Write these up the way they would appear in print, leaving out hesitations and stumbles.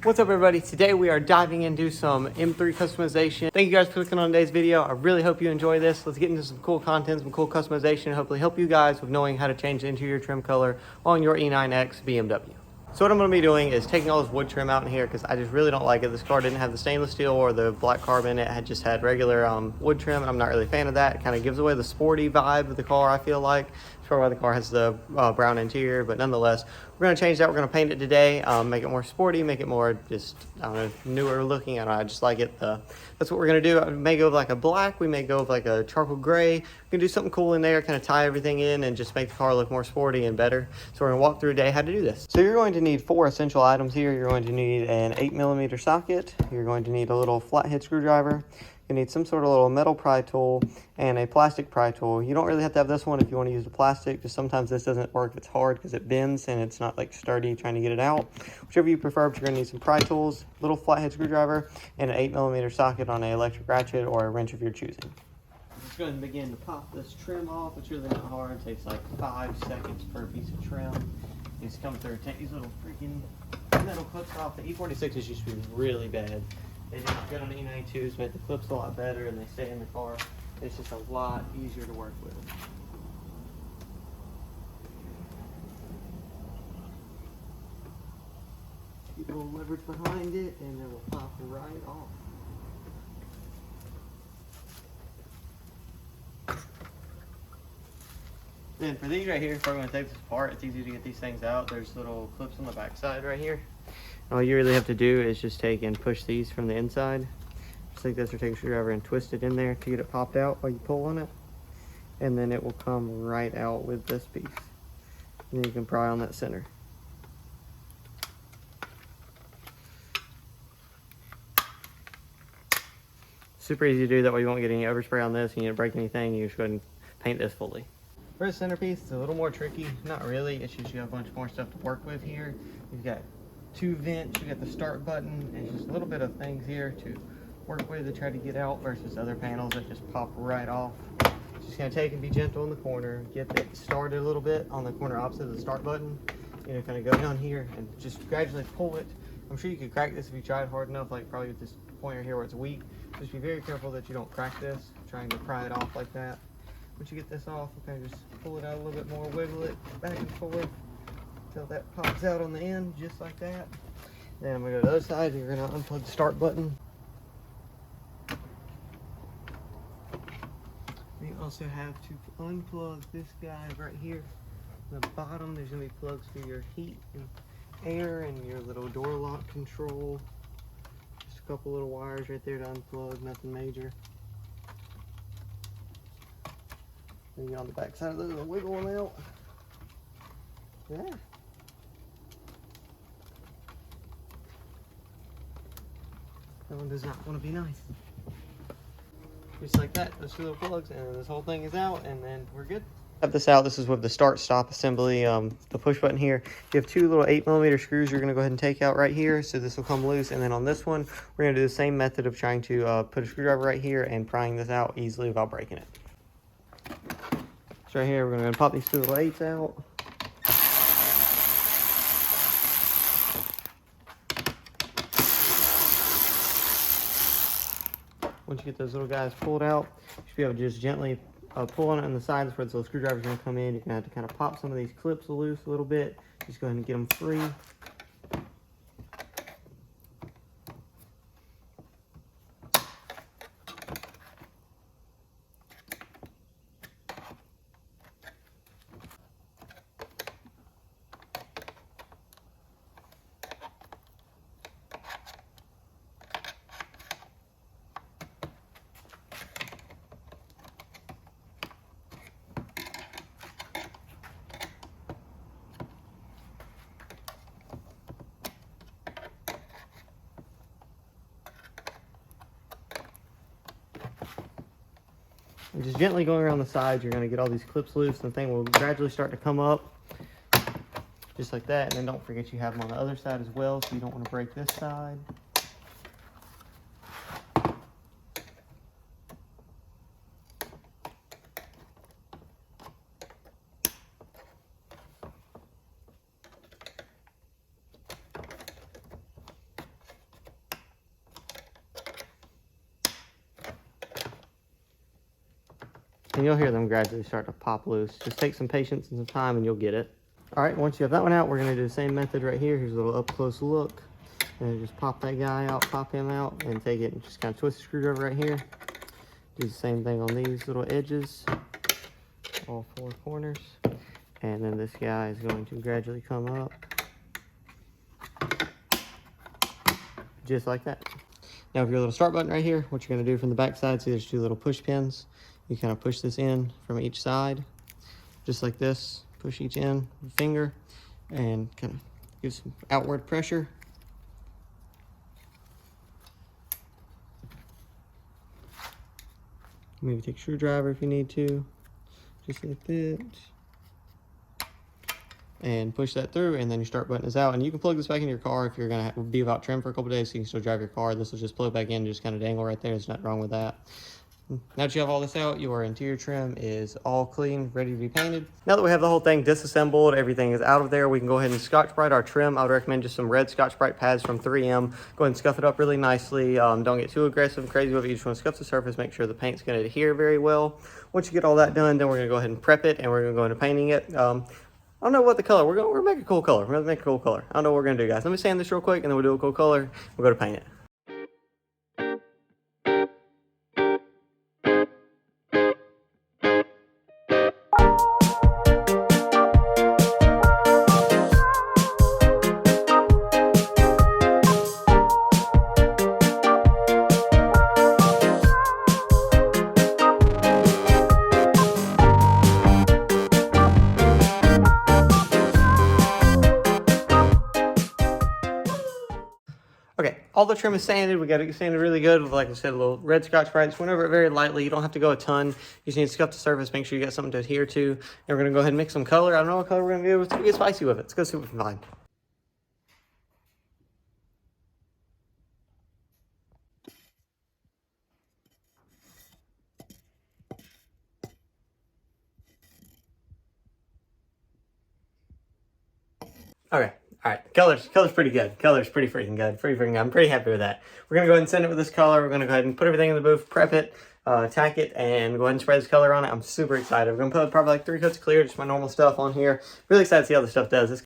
What's up everybody? Today we are diving into some M3 customization. Thank you guys for clicking on today's video. I really hope you enjoy this. Let's get into some cool content, some cool customization, and hopefully help you guys with knowing how to change the interior trim color on your E9X Bmw. So what I'm going to be doing is taking all this wood trim out in here because I just really don't like it. This car didn't have the stainless steel or the black carbon. It had just had regular wood trim, and I'm not really a fan of that. It kind of gives away the sporty vibe of the car, I feel like. That's probably why the car has the brown interior, but nonetheless, we're going to change that. We're going to paint it today, make it more sporty, make it more just, I don't know, newer looking. I don't know, I just like it. That's what we're going to do. We may go with like a black, we may go with like a charcoal gray. We can do something cool in there, kind of tie everything in and just make the car look more sporty and better. So we're going to walk through today how to do this. So you're going to need 4 essential items here. You're going to need an 8mm socket. You're going to need a little flathead screwdriver. You need some sort of little metal pry tool and a plastic pry tool. You don't really have to have this one if you want to use the plastic, because sometimes this doesn't work. It's hard because it bends and it's not like sturdy trying to get it out. Whichever you prefer, but you're going to need some pry tools, little flathead screwdriver, and an 8mm socket on an electric ratchet or a wrench of your choosing. I'm just going to begin to pop this trim off. It's really not hard. It takes like 5 seconds per piece of trim. You just come through and take these little freaking metal clips off. The E46s used to be really bad. They did good on the E9X, made the clips a lot better, and they stay in the car. It's just a lot easier to work with. Keep a little leverage behind it, and it will pop right off. Then for these right here, if we're going to take this apart, it's easy to get these things out. There's little clips on the back side right here. All you really have to do is just take and push these from the inside. Just like this, or take a screwdriver and twist it in there to get it popped out while you pull on it. And then it will come right out with this piece. And then you can pry on that center. Super easy to do, that way you won't get any overspray on this and you didn't break anything. You just go ahead and paint this fully. For the centerpiece, it's a little more tricky. Not really, it's just you have a bunch more stuff to work with here. You've got 2 vents, you got the start button, and just a little bit of things here to work with to try to get out versus other panels that just pop right off. Just gonna take and be gentle in the corner, get it started a little bit on the corner opposite of the start button. You know, kind of go down here and just gradually pull it. I'm sure you could crack this if you tried hard enough, like probably with this pointer here where it's weak. Just be very careful that you don't crack this, trying to pry it off like that. Once you get this off, you kind of just pull it out a little bit more, wiggle it back and forth until that pops out on the end, just like that. Then I'm gonna go to the other side. You're gonna unplug the start button. You also have to unplug this guy right here. On the bottom, there's gonna be plugs for your heat and air and your little door lock control. Just a couple little wires right there to unplug, nothing major. Then on the back side of those, wiggle them out. Yeah. That one does not want to be nice. Just like that, those 2 little plugs, and this whole thing is out, and then we're good. Have this out. This is with the start-stop assembly, the push button here. You have 2 little 8mm screws you're going to go ahead and take out right here, so this will come loose. And then on this one, we're going to do the same method of trying to put a screwdriver right here and prying this out easily without breaking it. So right here, we're going to pop these 2 little 8s out. Once you get those little guys pulled out, you should be able to just gently pull on it on the sides where the little screwdriver's going to come in. You're going to have to kind of pop some of these clips loose a little bit. Just go ahead and get them free. And just gently going around the sides, you're going to get all these clips loose, and the thing will gradually start to come up, just like that. And then don't forget you have them on the other side as well, so you don't want to break this side. and you'll hear them gradually start to pop loose. Just take some patience and some time and you'll get it. All right, once you have that one out, we're gonna do the same method right here. Here's a little up close look. And just pop that guy out, pop him out, and take it and just kind of twist the screwdriver right here. Do the same thing on these little edges, all 4 corners. And then this guy is going to gradually come up. Just like that. Now with your little start button right here, what you're gonna do from the back side, see there's 2 little push pins. You kind of push this in from each side, just like this. Push each in with a finger and kind of give some outward pressure. Maybe take a screwdriver if you need to, just like that. And push that through, and then your start button is out. And you can plug this back in your car if you're gonna be without trim for a couple days, so you can still drive your car. This will just plug back in and just kind of dangle right there. There's nothing wrong with that. Now that you have all this out, your interior trim is all clean, ready to be painted. Now that we have the whole thing disassembled, everything is out of there, we can go ahead and Scotch-Brite our trim. I would recommend just some red Scotch-Brite pads from 3M. Go ahead and scuff it up really nicely. Don't get too aggressive and crazy with it. You just want to scuff the surface, make sure the paint's going to adhere very well. Once you get all that done, then we're going to go ahead and prep it, and we're going to go into painting it. I don't know what the color. We're gonna make a cool color. We're gonna make a cool color. I don't know what we're gonna do, guys. Let me sand this real quick, and then we'll do a cool color. We'll go to paint it. Okay, all the trim is sanded. We got it sanded really good with, like I said, a little red Scotch-Brite. Just went over it very lightly. You don't have to go a ton. You just need to scuff the surface, make sure you got something to adhere to. And we're gonna go ahead and mix some color. I don't know what color we're gonna do. Let's get spicy with it. Let's go see what we can find. Okay. All right, color's pretty good. Color's pretty freaking good. I'm pretty happy with that. We're gonna go ahead and send it with this color. We're gonna go ahead and put everything in the booth, prep it, tack it, and go ahead and spray this color on it. I'm super excited. We're gonna put probably like 3 coats of clear, just my normal stuff on here. Really excited to see how this stuff does.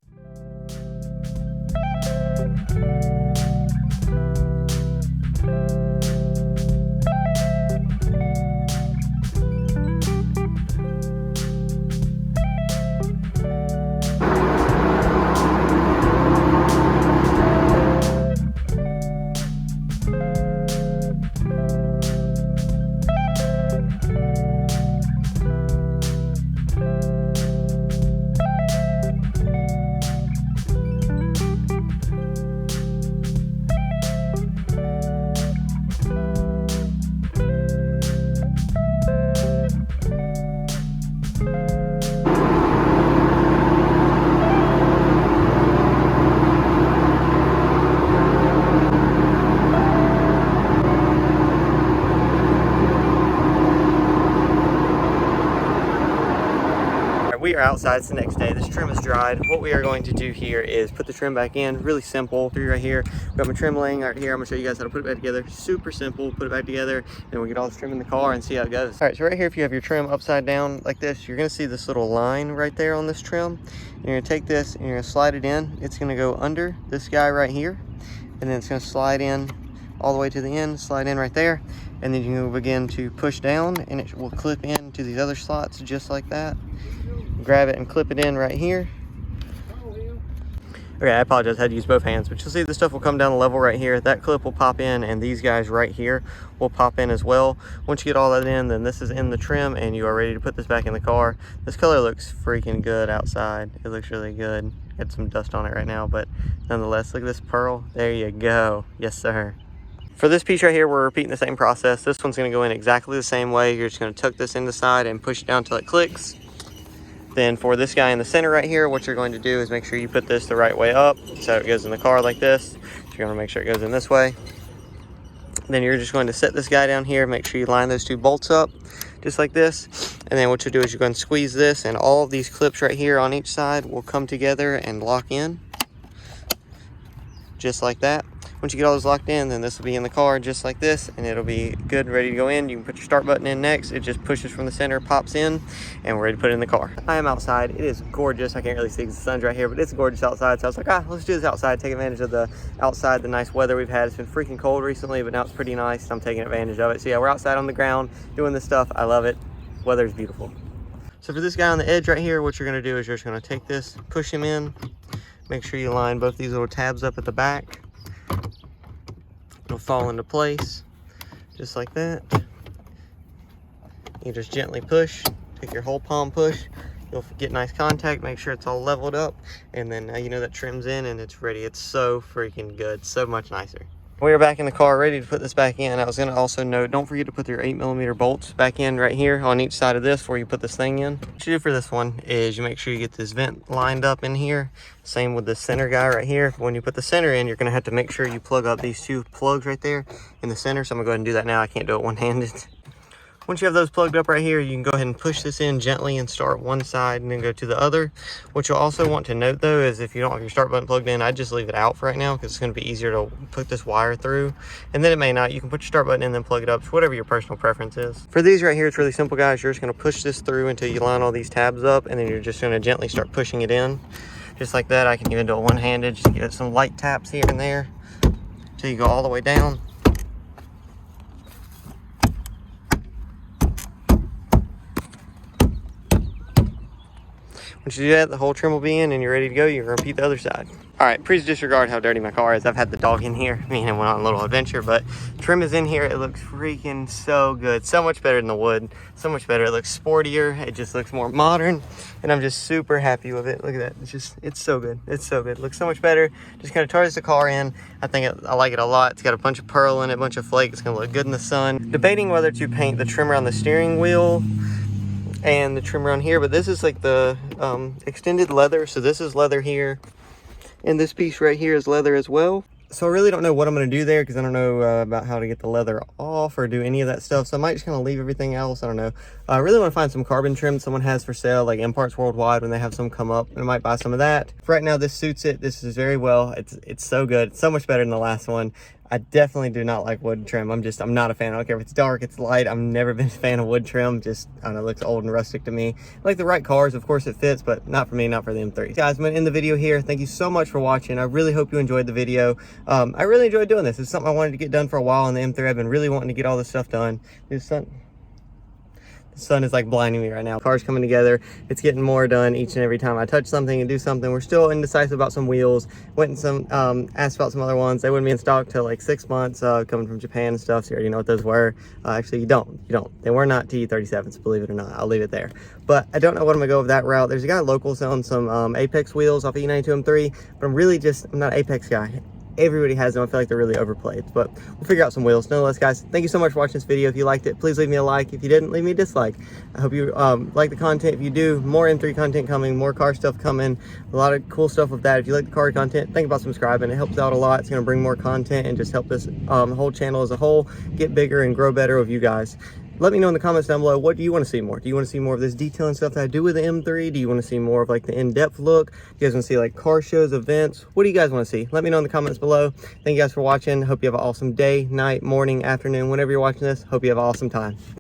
We are outside. It's the next day. This trim is dried. What we are going to do here is put the trim back in. Really simple. Right here, we got my trim laying right here. I'm gonna show you guys how to put it back together. Super simple. Put it back together, and we get all this trim in the car and see how it goes. All right, so right here, if you have your trim upside down like this, you're gonna see this little line right there on this trim. And you're gonna take this and you're gonna slide it in. It's gonna go under this guy right here, and then it's gonna slide in all the way to the end, slide in right there, and then you can begin to push down, and it will clip into these other slots just like that. Grab it and clip it in right here. Okay, I apologize, I had to use both hands, but you'll see the stuff will come down the level right here. That clip will pop in, and these guys right here will pop in as well. Once you get all that in, then this is in the trim, and you are ready to put this back in the car. This color looks freaking good outside. It looks really good. Got some dust on it right now, but nonetheless, look at this pearl. There you go. Yes, sir. For this piece right here, we're repeating the same process. This one's gonna go in exactly the same way. You're just gonna tuck this in the side and push it down until it clicks. Then for this guy in the center right here, what you're going to do is make sure you put this the right way up so it goes in the car like this. So you're going to make sure it goes in this way. Then you're just going to set this guy down here, make sure you line those 2 bolts up just like this. And then what you'll do is you're going to squeeze this, and all of these clips right here on each side will come together and lock in just like that. Once you get all those locked in, then this will be in the car just like this, and it'll be good, ready to go in. You can put your start button in next. It just pushes from the center, pops in, and we're ready to put it in the car. I am outside. It is gorgeous. I can't really see because the sun's right here, but it's gorgeous outside. So I was like, let's do this outside, take advantage of the outside, the nice weather we've had. It's been freaking cold recently, but now it's pretty nice. So I'm taking advantage of it. So yeah, we're outside on the ground doing this stuff. I love it. Weather's beautiful. So for this guy on the edge right here, what you're gonna do is you're just gonna take this, push him in, make sure you line both these little tabs up at the back. It'll fall into place, just like that. You just gently push, take your whole palm push. You'll get nice contact, make sure it's all leveled up, and then you know that trim's in and it's ready. It's so freaking good, so much nicer. We are back in the car ready to put this back in. I was gonna also note, don't forget to put your 8mm bolts back in right here on each side of this before you put this thing in. What you do for this one is you make sure you get this vent lined up in here. Same with the center guy right here. When you put the center in, you're gonna have to make sure you plug up these two plugs right there in the center. So I'm gonna go ahead and do that now. I can't do it one-handed. Once you have those plugged up right here, you can go ahead and push this in gently and start one side and then go to the other. What you'll also want to note though is if you don't have your start button plugged in, I'd just leave it out for right now because it's going to be easier to put this wire through. And then it may not. You can put your start button in and then plug it up. It's whatever your personal preference is. For these right here, it's really simple, guys. You're just going to push this through until you line all these tabs up, and then you're just going to gently start pushing it in. Just like that. I can even do it one-handed. Just give it some light taps here and there until you go all the way down. Once you do that, the whole trim will be in and you're ready to go. You're gonna repeat the other side. All right, please disregard how dirty my car is. I've had the dog in here. Me and him went on a little adventure, but trim is in here. It looks freaking so good. So much better than the wood. So much better. It looks sportier. It just looks more modern. And I'm just super happy with it. Look at that. It's so good. It's so good. It looks so much better. Just kind of charges the car in. I like it a lot. It's got a bunch of pearl in it, a bunch of flake. It's gonna look good in the sun. Debating whether to paint the trim around the steering wheel and the trim around here, but this is like the extended leather. So this is leather here, and this piece right here is leather as well. So I really don't know what I'm going to do there because I don't know about how to get the leather off or do any of that stuff. So I might just kind of leave everything else. I don't know. I really want to find some carbon trim someone has for sale, like M Parts Worldwide, when they have some come up. I might buy some of that. For right now, this suits it. This is very well. It's so good. It's so much better than the last one. I definitely do not like wood trim. I'm not a fan. I don't care if it's dark, it's light. I've never been a fan of wood trim. Just, I don't know, it looks old and rustic to me. I like the right cars, of course it fits, but not for me, not for the M3. Guys, I'm gonna end the video here. Thank you so much for watching. I really hope you enjoyed the video. I really enjoyed doing this. It's something I wanted to get done for a while on the M3. I've been really wanting to get all this stuff done. The sun is like blinding me right now. Cars coming together. It's getting more done each and every time I touch something and do something. We're still indecisive about some wheels. Went and asked about some other ones. They wouldn't be in stock till like 6 months coming from Japan and stuff. So you already know what those were. Actually, you don't. They were not TE37s, believe it or not. I'll leave it there. But I don't know what I'm gonna go with that route. There's a guy local selling some Apex wheels off E92 M3, but I'm not an Apex guy. Everybody has them. I feel like they're really overplayed, but we'll figure out some wheels. Nonetheless, guys, thank you so much for watching this video. If you liked it, please leave me a like. If you didn't, leave me a dislike. I hope you like the content. If you do, more M3 content coming, more car stuff coming, a lot of cool stuff with that. If you like the car content, think about subscribing. It helps out a lot. It's going to bring more content and just help this whole channel as a whole get bigger and grow better with you guys. Let me know in the comments down below, what do you want to see more? Do you want to see more of this detailing stuff that I do with the M3? Do you want to see more of like the in-depth look? Do you guys want to see like car shows, events? What do you guys want to see? Let me know in the comments below. Thank you guys for watching. Hope you have an awesome day, night, morning, afternoon, whenever you're watching this. Hope you have an awesome time.